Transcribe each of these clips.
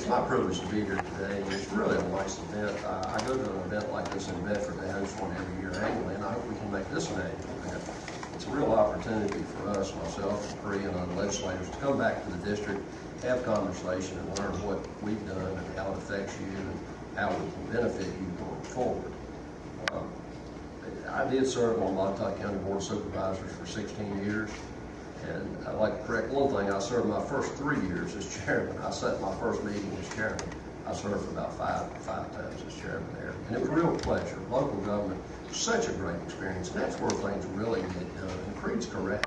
It's my privilege to be here today. It's really a nice event. I go to an event like this in Bedford. They host one every year annually, and I hope we can make this an annual event. It's a real opportunity for us, myself, and Cree, and other legislators to come back to the district, have conversation, and learn what we've done and how it affects you and how it can benefit you going forward. I did serve on Botetourt County Board of Supervisors for 16 years. And I'd like to correct one thing. I served my first 3 years as chairman. I sat my first meeting as chairman. I served for about five times as chairman there. And it was a real pleasure. Local government was such a great experience. And that's where things really get done. And Creed's correct.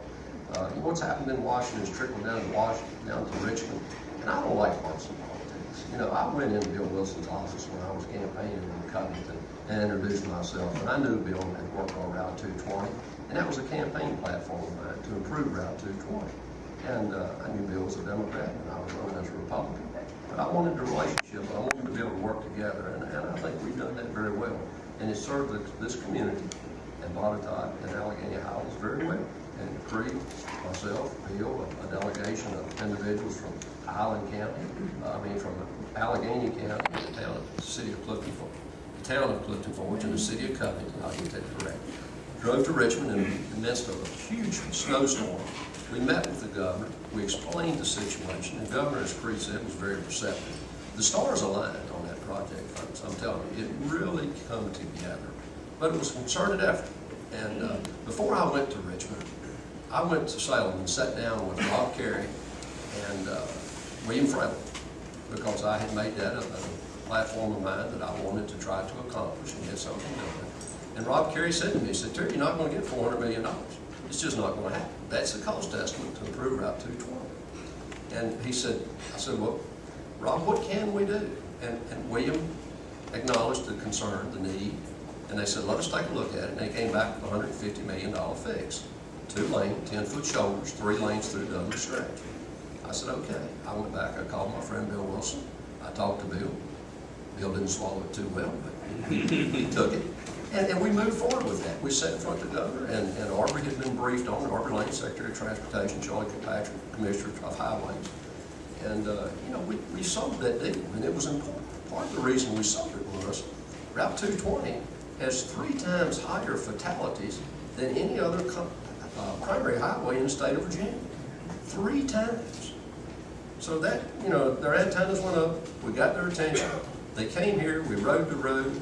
What's happened in Washington is trickled down to Washington, down to Richmond. And I don't like partisan politics. You know, I went into Bill Wilson's office when I was campaigning in Covington and introduced myself. And I knew Bill had worked on Route 220. And that was a campaign platform of mine to improve Route 220. And I knew Bill was a Democrat and I was running as a Republican. But I wanted the relationship, I wanted to be able to work together, and I think we've done that very well. And it served this community and Botetourt and Allegheny Highlands very well. And Cree, myself, Bill, a delegation of individuals from Highland County, from Allegheny County, the town of the city of Clifton Forge, and the city of Covington, I'll get that correct. Drove to Richmond in the midst of a huge snowstorm. We met with the governor. We explained the situation. The governor, as Cree said, was very receptive. The stars aligned on that project, folks. I'm telling you, it really come together. But it was a concerted effort. And before I went to Richmond, I went to Salem and sat down with Rob Carey and William Franklin, because I had made that a platform of mine that I wanted to try to accomplish and get something done. And Rob Carey said to me, he said, "Terry, you're not going to get $400 million. It's just not going to happen. That's the cost estimate to improve Route 220. And he said, I said, well, Rob, what can we do? And William acknowledged the concern, the need, and they said, let us take a look at it. And they came back with a $150 million fix. 2-lane, 10-foot shoulders, 3 lanes through Dudley Stretch. I said, okay. I went back, I called my friend Bill Wilson. I talked to Bill. Bill didn't swallow it too well, but he took it. And we moved forward with that. We sat in front of the governor, and Aubrey had been briefed on it. Aubrey Lane, Secretary of Transportation, Charlie Kirkpatrick, Commissioner of Highways. And, we sold that deal, and it was important. Part of the reason we sold it was Route 220 has 3 times higher fatalities than any other primary highway in the state of Virginia. 3 times. So that, their antennas went up. We got their attention. They came here. We rode the road.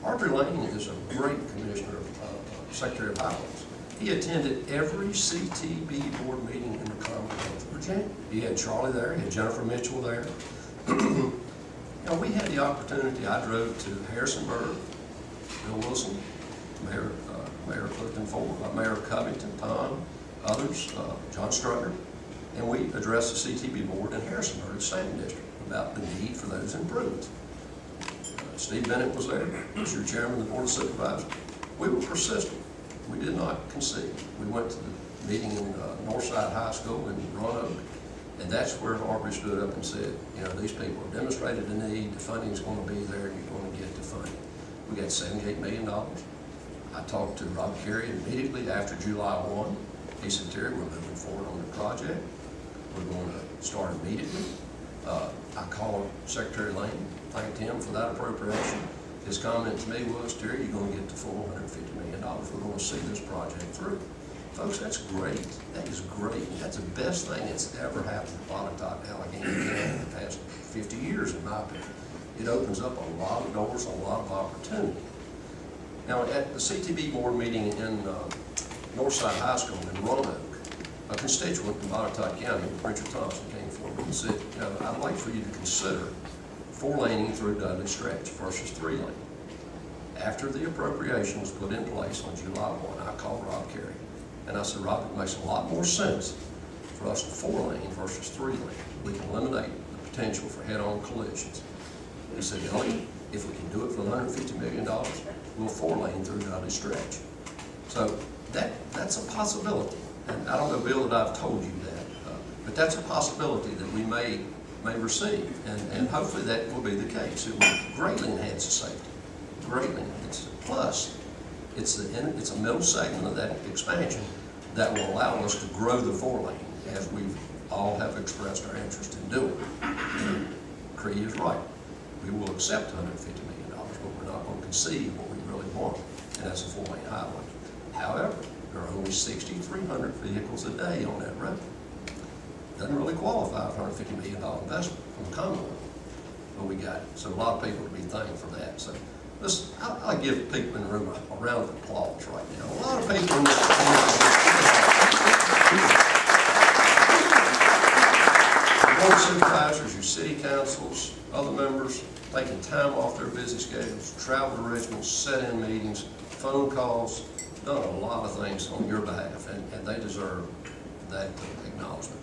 Aubrey Lane is a great commissioner, Secretary of Highways. He attended every CTB board meeting in the Commonwealth of Virginia. He had Charlie there, he had Jennifer Mitchell there. We had the opportunity. I drove to Harrisonburg, Bill Wilson, Mayor of Clifton Forge, Mayor of Covington, Tom, others, John Strutter, and we addressed the CTB board in Harrisonburg, same district, about the need for those improvements. Steve Bennett was there, was your chairman of the Board of Supervisors. We were persistent. We did not concede. We went to the meeting in Northside High School in Roanoke, and that's where Aubrey stood up and said, these people have demonstrated the need, the funding is going to be there, and you're going to get the funding. We got $78 million. I talked to Rob Carey immediately after July 1. He said, Terry, we're moving forward on the project. We're going to start immediately. I called Secretary Lane, thanked him for that appropriation. His comment to me was, Terry, you're going to get the full $150 million. We're going to see this project through. Folks, that's great. That is great. That's the best thing that's ever happened to Botetourt, Allegheny County in the past 50 years, in my opinion. It opens up a lot of doors, a lot of opportunity. Now, at the CTB board meeting in Northside High School in Roanoke, a constituent in Botetourt County, Richard Thompson, came forward and said, I'd like for you to consider 4-laning through Dudley Stretch versus 3-lane. After the appropriation was put in place on July 1, I called Rob Carey, and I said, Rob, it makes a lot more sense for us to 4-lane versus 3-lane. We can eliminate the potential for head-on collisions. He said, Elliot, if we can do it for $150 million, we'll 4-lane through Dudley Stretch. So that's a possibility. And I don't know, Bill, that I've told you that, but that's a possibility that we may receive, and hopefully that will be the case. It will greatly enhance the safety, greatly enhance it. Plus, it's a middle segment of that expansion that will allow us to grow the 4-lane, as we all have expressed our interest in doing. Cree is right. We will accept $150 million, but we're not going to concede what we really want, and that's a 4-lane highway. However, there are only 6,300 vehicles a day on that road. Doesn't really qualify for a $150 million investment from the Commonwealth, but we got it. So a lot of people to be thankful for that. So listen, I give people in the room a round of applause right now. A lot of people in this board supervisors, your city councils, other members, taking time off their busy schedules, travel to Richmond, set in meetings, phone calls, done a lot of things on your behalf, and they deserve that acknowledgement.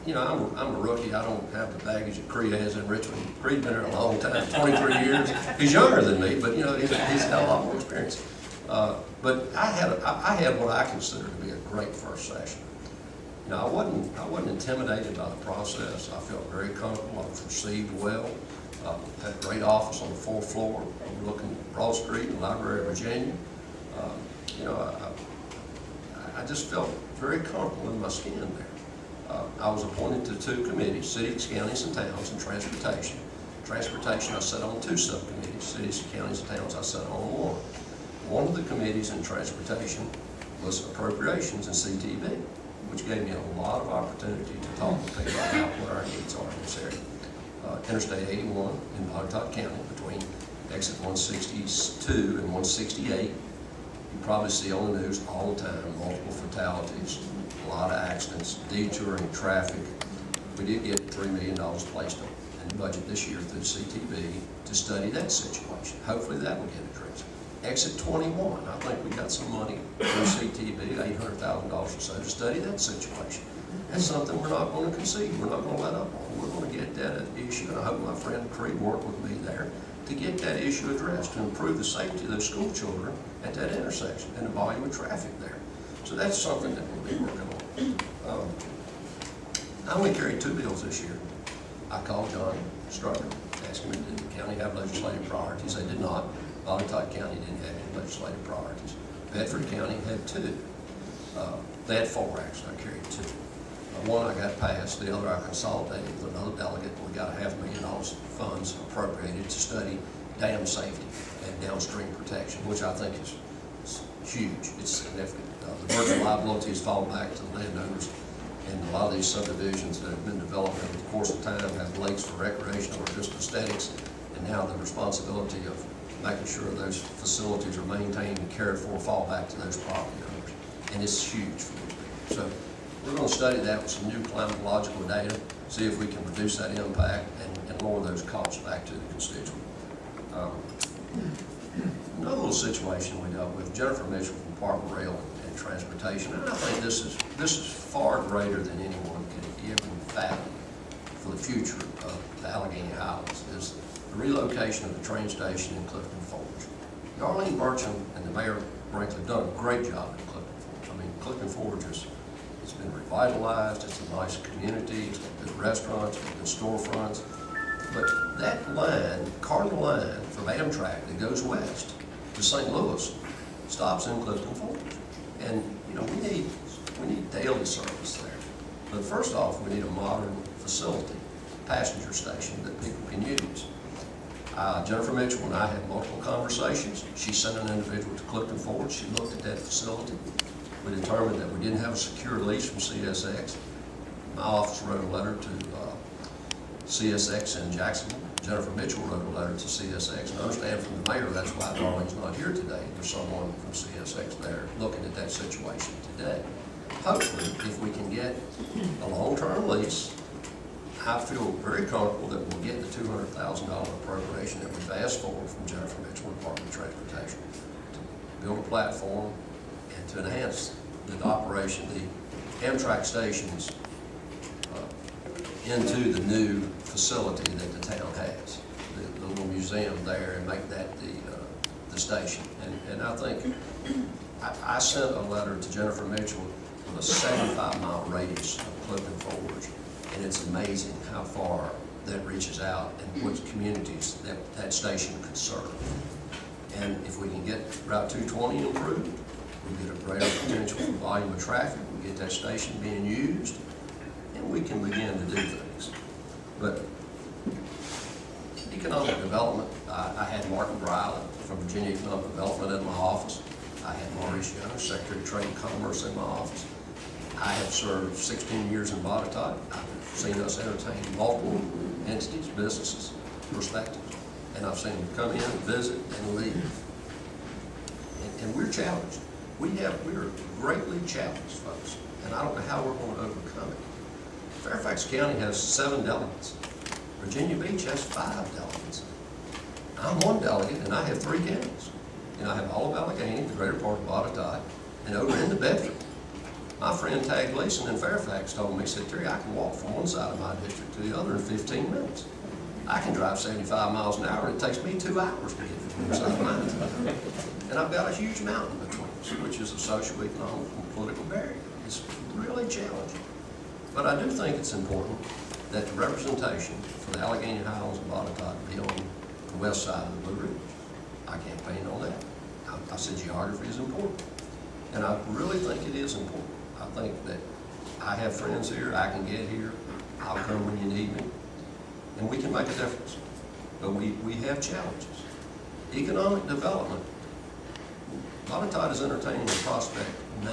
You know, I'm a rookie. I don't have the baggage that Cree has in Richmond. Cree's been there a long time, 23 years. He's younger than me, but you know, he's had a lot more experience. But I had what I consider to be a great first session. Now, I wasn't intimidated by the process. I felt very comfortable. I was received well. Had a great office on the 4th floor, overlooking Broad Street and Library of Virginia. You know, I just felt very comfortable in my skin there. I was appointed to 2 committees, cities, counties, and towns, and transportation. Transportation, I sat on 2 subcommittees. Cities, counties, and towns, I sat on 1. One of the committees in transportation was appropriations and CTV, which gave me a lot of opportunity to talk to people about what our needs are in this area. Interstate 81 in Botetourt County, between exit 162 and 168. You probably see on the news all the time, multiple fatalities, a lot of accidents, detouring traffic. We did get $3 million placed in the budget this year through CTV to study that situation. Hopefully that will get addressed. Exit 21, I think we got some money through CTV, $800,000 or so, to study that situation. That's something we're not going to concede. We're not going to let up on. We're going to get that issue, and I hope my friend Cree worked with me there to get that issue addressed, to improve the safety of those school children at that intersection and the volume of traffic there. So that's something that we'll be working on. I only carried 2 bills this year. I called Johnny Strucker, asking him, did the county have legislative priorities? They did not. Botetourt County didn't have any legislative priorities. Bedford County had 2. They had 4, actually. I carried 2. One I got passed, the other I consolidated with another delegate. We got $500,000 of funds appropriated to study dam safety and downstream protection, which I think is huge. It's significant. The burden of liabilities fall back to the landowners, and a lot of these subdivisions that have been developed over the course of time have lakes for recreation or just aesthetics, and now the responsibility of making sure those facilities are maintained and cared for fall back to those property owners, and it's huge for these people. So we're going to study that with some new climatological data, see if we can reduce that impact and lower those costs back to the constituent. Another little situation we dealt with, Jennifer Mitchell from Department of Rail and Transportation, and I think this is far greater than anyone can even fathom for the future of the Allegheny Highlands, is the relocation of the train station in Clifton Forge. Darlene Burcham and the Mayor Brinkley have done a great job in Clifton Forge. I mean, Clifton Forge it's been revitalized, it's a nice community, it's got good restaurants, it's got good storefronts. But that line, Cardinal Line from Amtrak that goes west to St. Louis stops in Clifton Forge. And you know, we need daily service there. But first off, we need a modern facility, passenger station that people can use. Jennifer Mitchell and I had multiple conversations. She sent an individual to Clifton Forge. She looked at that facility. We determined that we didn't have a secure lease from CSX. My office wrote a letter to CSX in Jacksonville. Jennifer Mitchell wrote a letter to CSX, and I understand from the mayor that's why Darlene's not here today. There's someone from CSX there looking at that situation today. Hopefully, if we can get a long-term lease, I feel very comfortable that we'll get the $200,000 appropriation that we've asked for from Jennifer Mitchell, Department of Transportation, to build a platform and to enhance the operation, the Amtrak stations into the new facility that the town has, the little museum there, and make that the station. And I think I sent a letter to Jennifer Mitchell with a 75-mile radius of Clifton Forge, and it's amazing how far that reaches out and what communities that station could serve. And if we can get Route 220 improved, we get a greater potential for volume of traffic, we get that station being used, and we can begin to do things. But economic development, I had Martin Briley from Virginia Economic Development in my office. I had Maurice Young, Secretary of Trade and Commerce, in my office. I have served 16 years in Botetourt. I've seen us entertain multiple entities, businesses, respectively. And I've seen them come in, visit, and leave. And we're challenged. We are greatly challenged, folks. And I don't know how we're going to overcome it. Fairfax County has 7 delegates. Virginia Beach has 5 delegates. I'm 1 delegate, and I have 3 counties. I have all of Allegheny, the greater part of Botetourt, and over into Bedford. My friend Tag Gleason in Fairfax told me, he said, Terry, I can walk from one side of my district to the other in 15 minutes. I can drive 75 miles an hour, and it takes me 2 hours to get from one side of mine. And I've got a huge mountain between us, which is a socioeconomic and political barrier. It's really challenging. But I do think it's important that the representation for the Allegheny Highlands and Botetourt be on the west side of the Blue Ridge. I campaigned on that. I said geography is important. And I really think it is important. I think that I have friends here, I can get here, I'll come when you need me, and we can make a difference. But we have challenges. Economic development, Botetourt is entertaining the prospect now.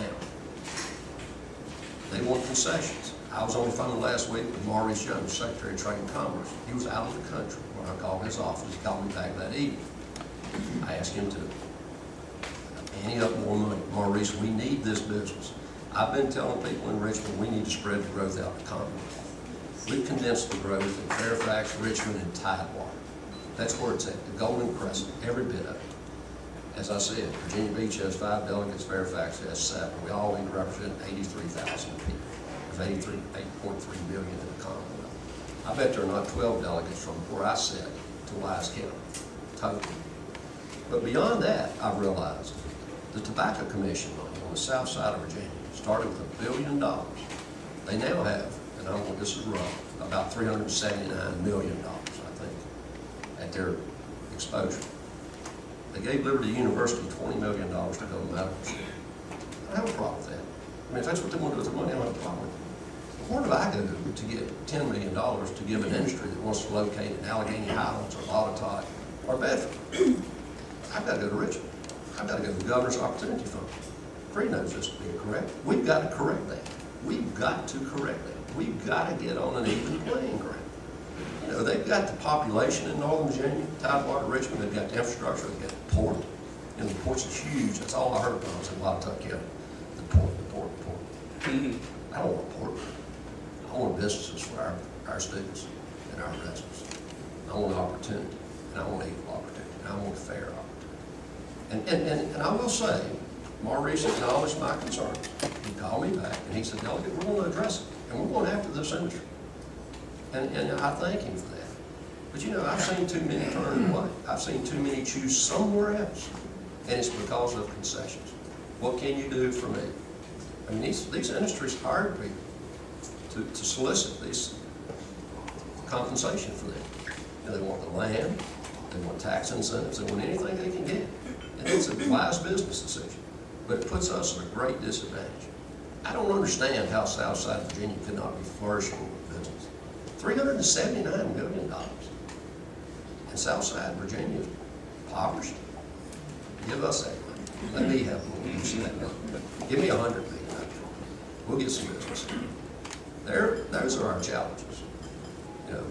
They want concessions. I was on the phone last week with Maurice Young, Secretary of Trade and Commerce. He was out of the country when I called his office. He called me back that evening. I asked him to ante up more money. Maurice, we need this business. I've been telling people in Richmond we need to spread the growth out the Commonwealth. We've condensed the growth in Fairfax, Richmond, and Tidewater. That's where it's at, the Golden Crescent, every bit of it. As I said, Virginia Beach has 5 delegates, Fairfax has 7. We all represent 83,000 people. There's 8.3 million in the Commonwealth. I bet there are not 12 delegates from where I sit to Wise County, total. But beyond that, I've realized the Tobacco Commission money on the south side of Virginia started with $1 billion. They now have, and I don't know, this is wrong, about $379 million, I think, at their exposure. They gave Liberty University $20 million to go to medical school. I don't have a problem with that. I mean, if that's what they want to do with their money, I don't have a problem with it. Where do I go to get $10 million to give an industry that wants to locate in Allegheny Highlands or Botetourt or Bedford? I've got to go to Richmond. I've got to go to the Governor's Opportunity Fund. Free knows this to be correct. We've got to correct that. We've got to correct that. We've got to get on an even playing ground. You know, they've got the population in Northern Virginia, Tidewater, Richmond, they've got the infrastructure, they've got the port. And the port's huge. That's all I heard when I was in Botetourt County. The port, the port, the port. I don't want a port. I want businesses for our students and our residents. I want opportunity, and I want equal opportunity, and I want fair opportunity. And I will say, Maurice acknowledged my concerns. He called me back, and he said, Delegate, we're going to address it, and we're going after this industry. And I thank him for that. But you know, I've seen too many turn away. I've seen too many choose somewhere else, and it's because of concessions. What can you do for me? I mean, these industries hired people to solicit this compensation for them. You know, they want the land, they want tax incentives, they want anything they can get. And it's a wise business decision, but it puts us at a great disadvantage. I don't understand how Southside Virginia could not be flourishing with business. $379 million. And Southside Virginia is impoverished. Give us that money. Let me have more use of that money. Give me $100 million. We'll get some business. Those are our challenges. You know,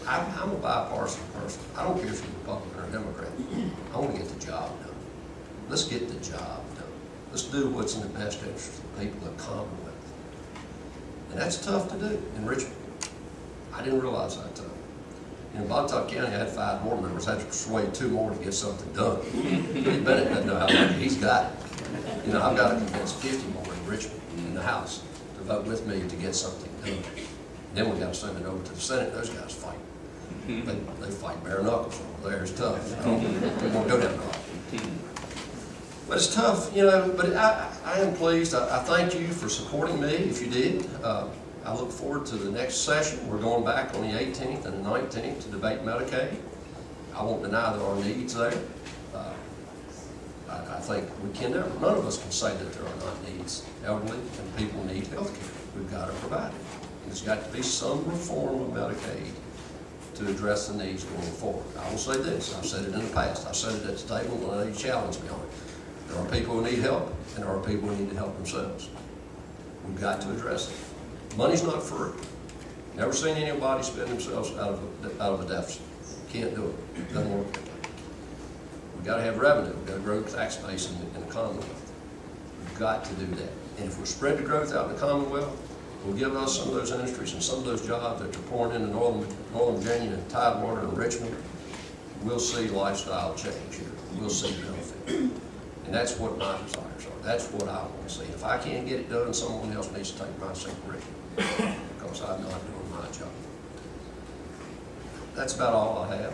I'm a bipartisan person. I don't care if you're Republican or Democrat. I want to get the job done. Let's get the job done. Let's do what's in the best interest of the people of the Commonwealth. And that's tough to do in Richmond. I didn't realize that tough. In Botetourt County, I had 5 board members. I had to persuade 2 more to get something done. Bennett doesn't know how lucky he's got it. You know, I've got to convince 50 more in Richmond, in the House, to vote with me to get something done. Then we got to send it over to the Senate. Those guys fight. They fight bare knuckles over there. It's tough. We won't go down the road. But it's tough, you know, but I am pleased. I thank you for supporting me, if you did. I look forward to the next session. We're going back on the 18th and the 19th to debate Medicaid. I won't deny there are needs there. I think we can never, none of us can say that there are not needs. Elderly and people need health care. We've got to provide it. There's got to be some reform of Medicaid to address the needs going forward. I will say this, I've said it in the past, I've said it at the table, and I know you challenge me on it. There are people who need help, and there are people who need to help themselves. We've got to address it. Money's not free. Never seen anybody spend themselves out of a deficit. Can't do it. Doesn't work that way. We've got to have revenue. We've got to grow the tax base in the Commonwealth. We've got to do that. And if we spread the growth out in the Commonwealth, will give us some of those industries and some of those jobs that are pouring into Northern Virginia and Tidewater and Richmond. We'll see lifestyle change here. We'll see benefit. And that's what my desires are. That's what I want to see. If I can't get it done, someone else needs to take my seat, because I'm not doing my job. That's about all I have.